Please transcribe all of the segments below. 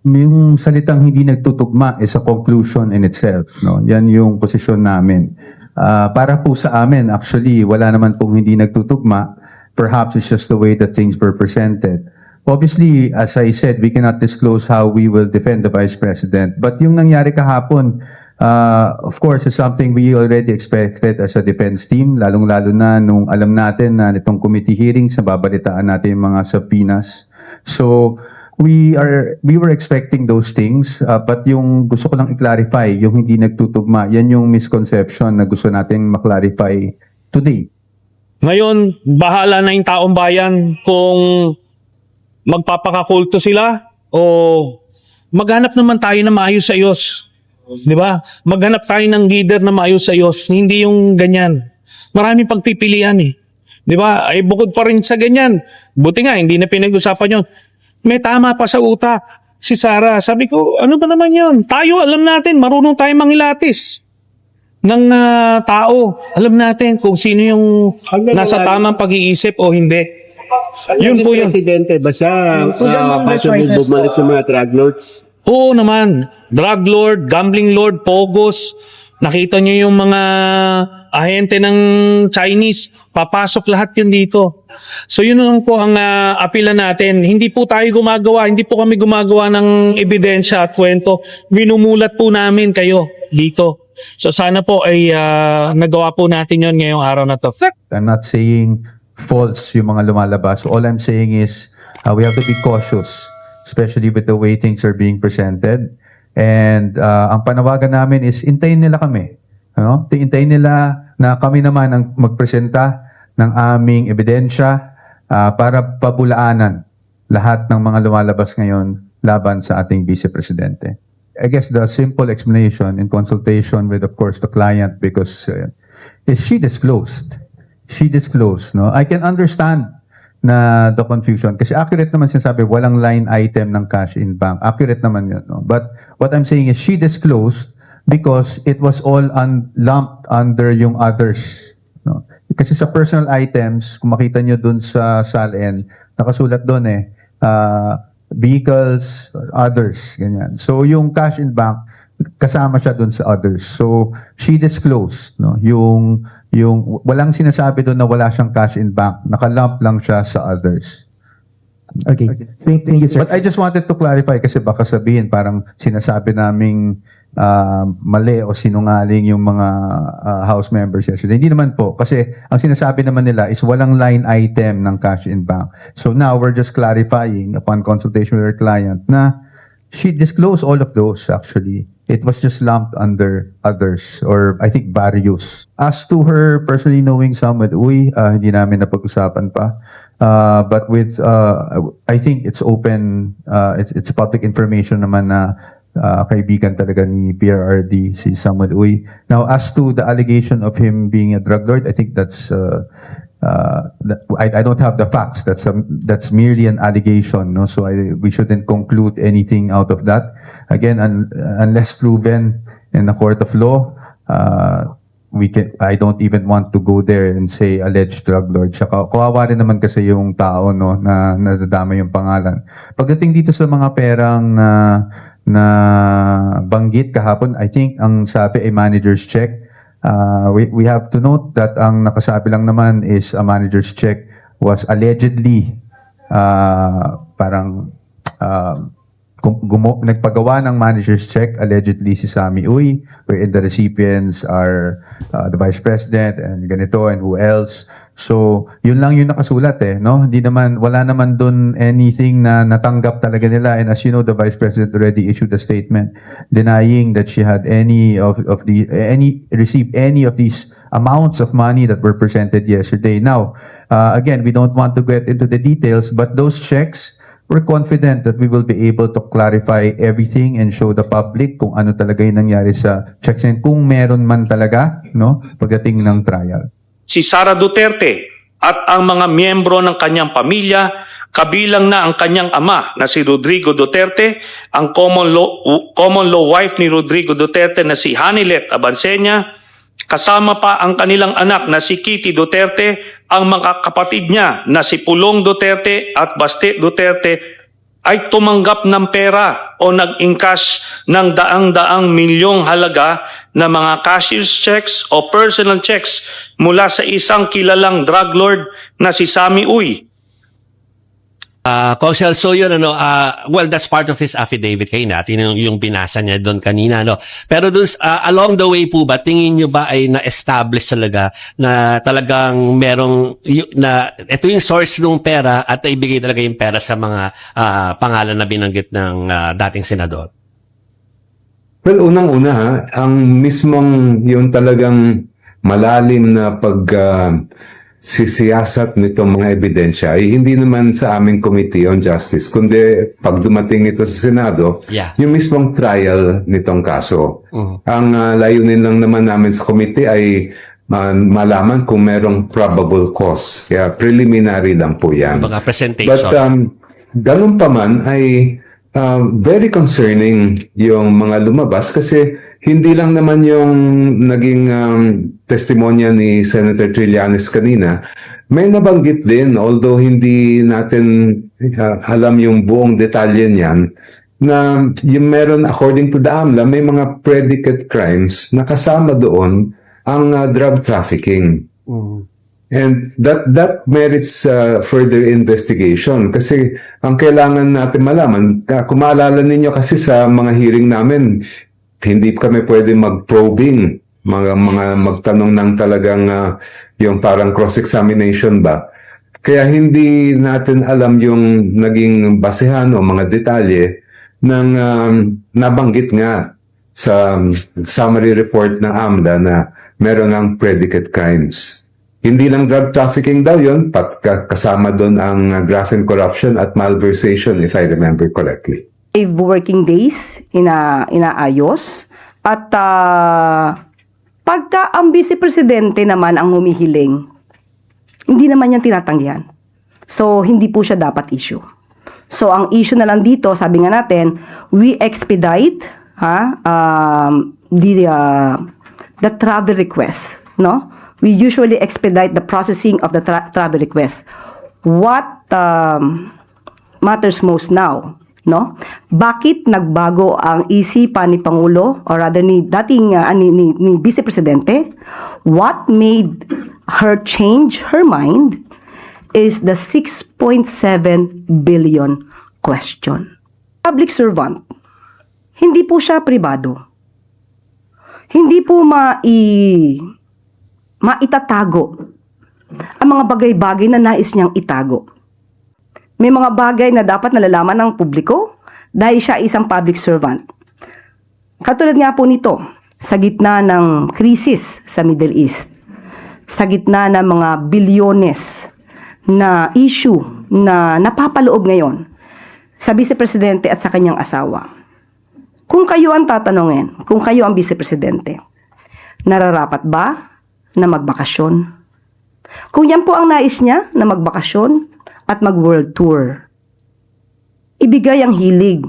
Yung salitang hindi nagtutugma is a conclusion in itself, no? Yan yung posisyon namin. Para po sa amin, actually, wala naman pong hindi nagtutugma. Perhaps it's just the way that things were presented. Obviously, as I said, we cannot disclose how we will defend the Vice President. But yung nangyari kahapon, of course, is something we already expected as a defense team, lalong-lalo na nung alam natin na itong committee hearings, nababalitaan natin yung mga subpoenas. So, we were expecting those things, but yung gusto ko lang i-clarify, yung hindi nagtutugma, yan yung misconception na gusto nating ma-clarify today. Ngayon, bahala na yung taong bayan kung magpapakakulto sila o maghanap naman tayo na maayos sa Diyos. Di ba? Maghanap tayo ng leader na maayos sa Diyos. Hindi yung ganyan. Maraming pagpipilian eh. Di ba? Ay bukod pa rin sa ganyan. Buti nga, hindi na pinag-usapan yun. May tama pa sa utak. Si Sarah, sabi ko, ano ba naman yun? Tayo, alam natin, marunong tayo mangilatis ng tao. Alam natin kung sino yung nasa tamang pag-iisip o hindi. Yun po yun. Presidente ba siya? Possible bumalik sa mga drug lords? Oo naman. Drug lord, gambling lord, pogos. Nakita nyo yung mga ahente ng Chinese. Papasok lahat yun dito. So yun lang po ang apila natin. Hindi po tayo gumagawa, hindi po kami gumagawa ng ebidensya at kwento. Minumulat po namin kayo dito. So sana po ay nagawa po natin yun ngayong araw na to. I'm not saying false yung mga lumalabas. All I'm saying is we have to be cautious, especially with the way things are being presented. And ang panawagan namin is intayin nila kami. Ano? Intayin nila na kami naman ang magpresenta ng aming ebidensya para pabulaanan lahat ng mga lumalabas ngayon laban sa ating Vice Presidente. I guess the simple explanation in consultation with, of course, the client, because is she disclosed. She disclosed. No? I can understand na the confusion. Kasi accurate naman sinasabi, walang line item ng cash in bank. Accurate naman yun. No? But what I'm saying is she disclosed because it was all lumped under yung others. No? Kasi sa personal items, kung makita nyo dun sa SALN, nakasulat dun vehicles, others, ganyan. So yung cash in bank, kasama siya dun sa others. So she disclosed, no? Yung walang sinasabi doon na wala siyang cash in bank. Nakalump lang siya sa others. Okay. Thank you, sir. But I just wanted to clarify kasi baka sabihin parang sinasabi naming mali o sinungaling yung mga House members yesterday. Hindi naman po. Kasi ang sinasabi naman nila is walang line item ng cash in bank. So now we're just clarifying upon consultation with our client na she disclosed all of those actually. It was just lumped under others or I think various. As to her personally knowing Samuel Uy, hindi namin napag-usapan pa. But with, I think it's open, it's public information naman na kaibigan talaga ni PRRD, si Samuel Uy. Now, as to the allegation of him being a drug lord, I think that's, I don't have the facts. That's merely an allegation, no? So we shouldn't conclude anything out of that. Again, unless proven in a court of law, I don't even want to go there and say alleged drug lord. Saka kawawa rin naman kasi yung tao, no, na nadadama yung pangalan. Pagdating dito sa mga perang na banggit kahapon, I think ang sabi ay manager's check. We have to note that ang nakasabi lang naman is a manager's check was allegedly nagpagawa ng manager's check allegedly si Sammy Uy, wherein the recipients are the Vice President and ganito and who else. So, yun lang yung nakasulat no? Wala naman dun anything na natanggap talaga nila. And as you know, the Vice President already issued a statement denying that she had received any of these amounts of money that were presented yesterday. Now, again, we don't want to get into the details, but those checks, we're confident that we will be able to clarify everything and show the public kung ano talaga yung nangyari sa checks and kung meron man talaga, no, pagdating ng trial. Si Sara Duterte at ang mga miyembro ng kanyang pamilya, kabilang na ang kanyang ama na si Rodrigo Duterte, ang common law wife ni Rodrigo Duterte na si Hanilet Abansenya, kasama pa ang kanilang anak na si Kitty Duterte, ang mga kapatid niya na si Pulong Duterte at Baste Duterte ay tumanggap ng pera o nag-encash ng daang-daang milyong halaga na mga cashier's checks o personal checks mula sa isang kilalang drug lord na si Sammy Uy. Kaushal, so yun, well, that's part of his affidavit kay natin, yung binasa niya doon kanina, no? Pero doon, along the way po ba, tingin nyo ba ay na-establish talaga na talagang merong, na ito yung source ng pera at ibigay talaga yung pera sa mga pangalan na binanggit ng dating senador? Well, unang-una ha, ang mismong yung talagang malalim na sisiyasat nitong mga ebidensya ay hindi naman sa aming Committee on Justice, kundi pag dumating ito sa Senado, Yeah. yung mismong trial nitong kaso. Ang layunin lang naman namin sa committee ay malaman kung merong probable cause. Kaya preliminary lang po yan. Mga presentation. But ganun pa man ay very concerning yung mga lumabas kasi hindi lang naman yung naging testimonya ni Senator Trillanes kanina, may nabanggit din, although hindi natin alam yung buong detalye niyan, na yung meron, according to the AMLA, may mga predicate crimes na kasama doon ang drug trafficking. And that merits further investigation kasi ang kailangan natin malaman, kung maalala ninyo kasi sa mga hearing namin, hindi kami pwede mag-probing, mga magtanong ng talagang yung parang cross-examination ba. Kaya hindi natin alam yung naging basehan o mga detalye ng nabanggit nga sa summary report ng AMLA na meron ng predicate crimes. Hindi lang drug trafficking daw yun, kasama doon ang graft and corruption at malversation, if I remember correctly. 5 working days inaayos at pagka ang Vice Presidente naman ang humihiling, hindi naman yan tinatanggihan. So, hindi po siya dapat issue. So, ang issue na lang dito, sabi nga natin, we expedite the travel request, no? We usually expedite the processing of the travel request. What matters most now, no? Bakit nagbago ang isipan ni Pangulo or rather ni dating ni Vice Presidente? What made her change her mind is the 6.7 billion question. Public servant, hindi po siya pribado. Hindi po maitatago ang mga bagay-bagay na nais niyang itago. May mga bagay na dapat nalalaman ng publiko dahil siya isang public servant. Katulad nga po nito, sa gitna ng krisis sa Middle East, sa gitna ng mga bilyones na issue na napapaloob ngayon sa Vice Presidente at sa kanyang asawa. Kung kayo ang tatanungin, kung kayo ang Vice Presidente, nararapat ba na magbakasyon? Kung yan po ang nais niya na magbakasyon at mag-world tour, ibigay ang hilig.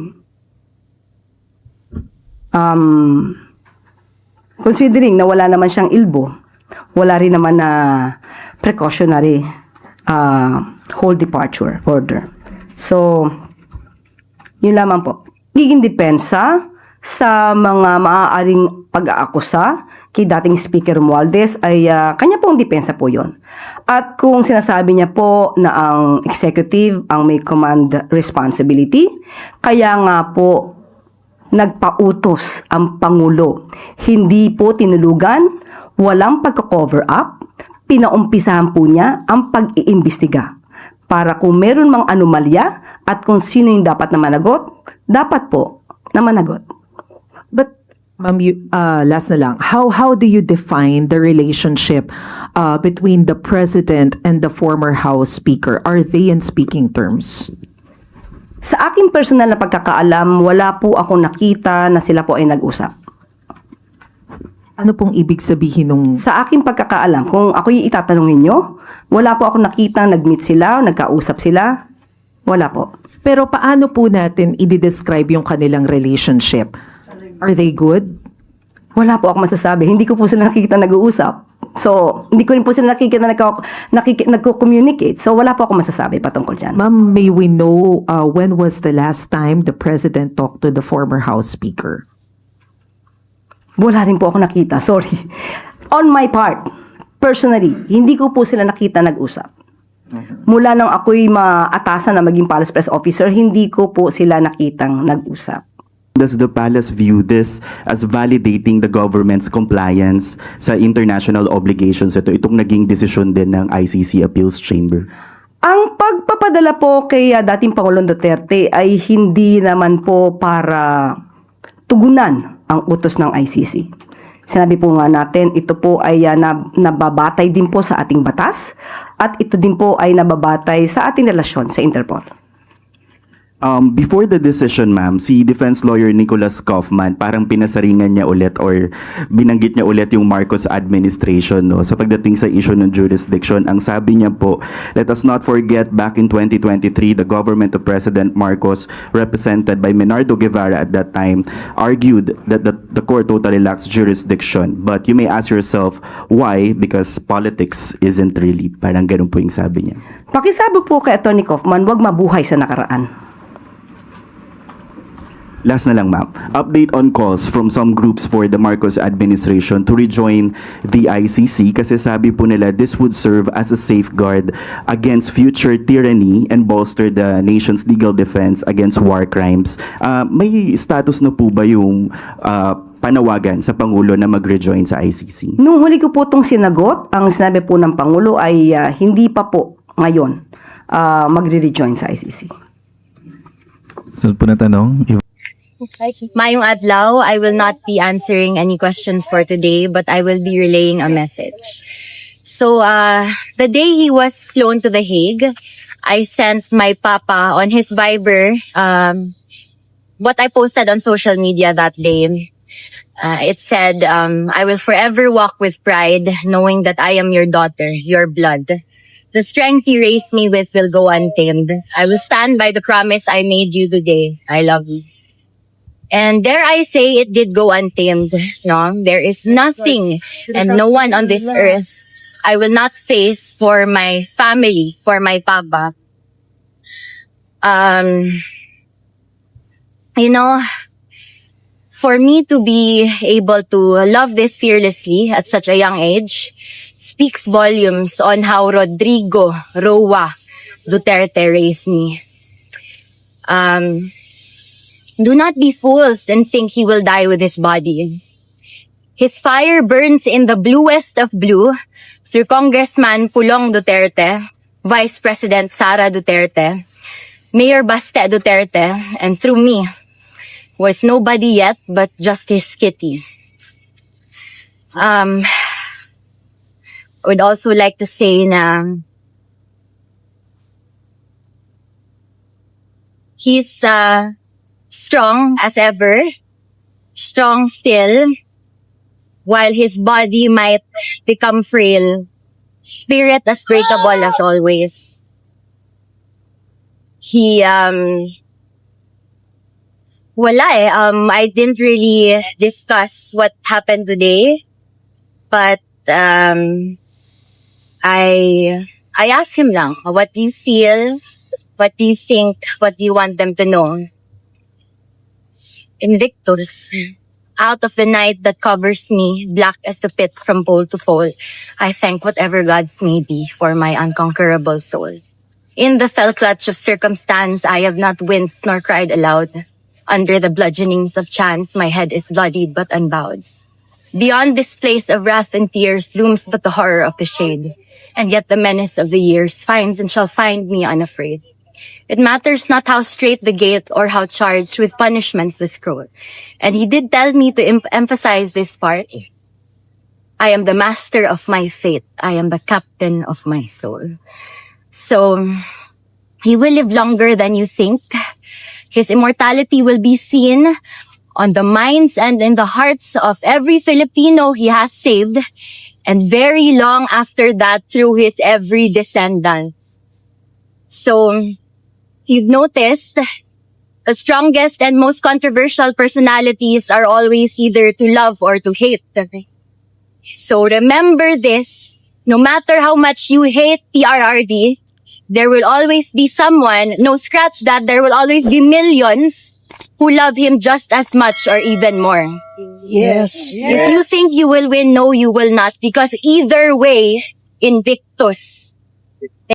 Considering na wala naman siyang ilbo, wala rin naman na precautionary whole departure order. So, yun lamang po. Giging depensa sa mga maaaring pag-aakusa kay dating Speaker Romualdez ay kanya pong depensa po yon. At kung sinasabi niya po na ang executive ang may command responsibility, kaya nga po nagpautos ang Pangulo. Hindi po tinulugan, walang pagka-cover up, pinaumpisahan po niya ang pag-iimbestiga para kung meron mang anomalya at kung sino yung dapat na managot, dapat po na managot. But ma'am, last na lang. How do you define the relationship between the president and the former House Speaker? Are they in speaking terms? Sa aking personal na pagkakaalam, wala po akong nakita na sila po ay nag-usap. Ano pong ibig sabihin nung... Sa aking pagkakaalam, kung ako'y itatanungin nyo, wala po akong nakita nag-meet sila o nagkausap sila. Wala po. Pero paano po natin i-describe yung kanilang relationship? Are they good? Wala po akong masasabi. Hindi ko po sila nakikita nag-uusap. So, hindi ko rin po sila nagko-communicate. So, wala po ako masasabi patungkol dyan. Ma'am, may we know when was the last time the president talked to the former House Speaker? Wala rin po ako nakita. Sorry. On my part, personally, hindi ko po sila nakita nag-usap. Mula nang ako'y maatasan na maging Palace Press Officer, hindi ko po sila nakitang nag-usap. Does the palace view this as validating the government's compliance sa international obligations? Itong naging desisyon din ng ICC Appeals Chamber. Ang pagpapadala po kay dating Pangulong Duterte ay hindi naman po para tugunan ang utos ng ICC. Sinabi po nga natin, ito po ay nababatay din po sa ating batas at ito din po ay nababatay sa ating relasyon sa Interpol. Before the decision, ma'am, si defense lawyer Nicholas Kaufman parang pinasaringan niya ulit or binanggit niya ulit yung Marcos administration, no? Sa pagdating sa issue ng jurisdiction, ang sabi niya po, let us not forget back in 2023, the government of President Marcos, represented by Menardo Guevara at that time, argued that the court totally lacks jurisdiction. But you may ask yourself, why? Because politics isn't really. Parang ganun po yung sabi niya. Pakisabi po kay Atty. Kaufman, wag mabuhay sa nakaraan. Last na lang, ma'am. Update on calls from some groups for the Marcos administration to rejoin the ICC kasi sabi po nila this would serve as a safeguard against future tyranny and bolster the nation's legal defense against war crimes. May status na po ba yung panawagan sa Pangulo na mag-rejoin sa ICC? Nung huli ko po itong sinagot, ang sinabi po ng Pangulo ay hindi pa po ngayon magre-rejoin sa ICC. So po na tanong, Mayong adlaw, I will not be answering any questions for today, but I will be relaying a message. So, the day he was flown to The Hague, I sent my papa on his Viber, what I posted on social media that day. It said, I will forever walk with pride, knowing that I am your daughter, your blood. The strength you raised me with will go untamed. I will stand by the promise I made you today. I love you. And dare I say it did go untamed, no? There is nothing and no one on this earth I will not face for my family, for my papa. For me to be able to love this fearlessly at such a young age speaks volumes on how Rodrigo Roa Duterte raised me. Do not be fools and think he will die with his body. His fire burns in the bluest of blue through Congressman Pulong Duterte, Vice President Sara Duterte, Mayor Baste Duterte, and through me, who is nobody yet but just his kitty. I would also like to say na he's strong as ever, strong still, while his body might become frail, spirit as breakable as always. He, I didn't really discuss what happened today, but, I asked him lang, what do you feel? What do you think? What do you want them to know? Invictus, out of the night that covers me, black as the pit from pole to pole, I thank whatever gods may be for my unconquerable soul. In the fell clutch of circumstance, I have not winced nor cried aloud. Under the bludgeonings of chance, my head is bloodied but unbowed. Beyond this place of wrath and tears looms but the horror of the shade, and yet the menace of the years finds and shall find me unafraid. It matters not how straight the gate or how charged with punishments the scroll. And he did tell me to emphasize this part. I am the master of my fate. I am the captain of my soul. So, he will live longer than you think. His immortality will be seen on the minds and in the hearts of every Filipino he has saved, and very long after that through his every descendant. So, you've noticed, the strongest and most controversial personalities are always either to love or to hate. So remember this, no matter how much you hate PRRD, there will always be someone, no scratch that, there will always be millions who love him just as much or even more. Yes. If you think you will win, no, you will not. Because either way, Invictus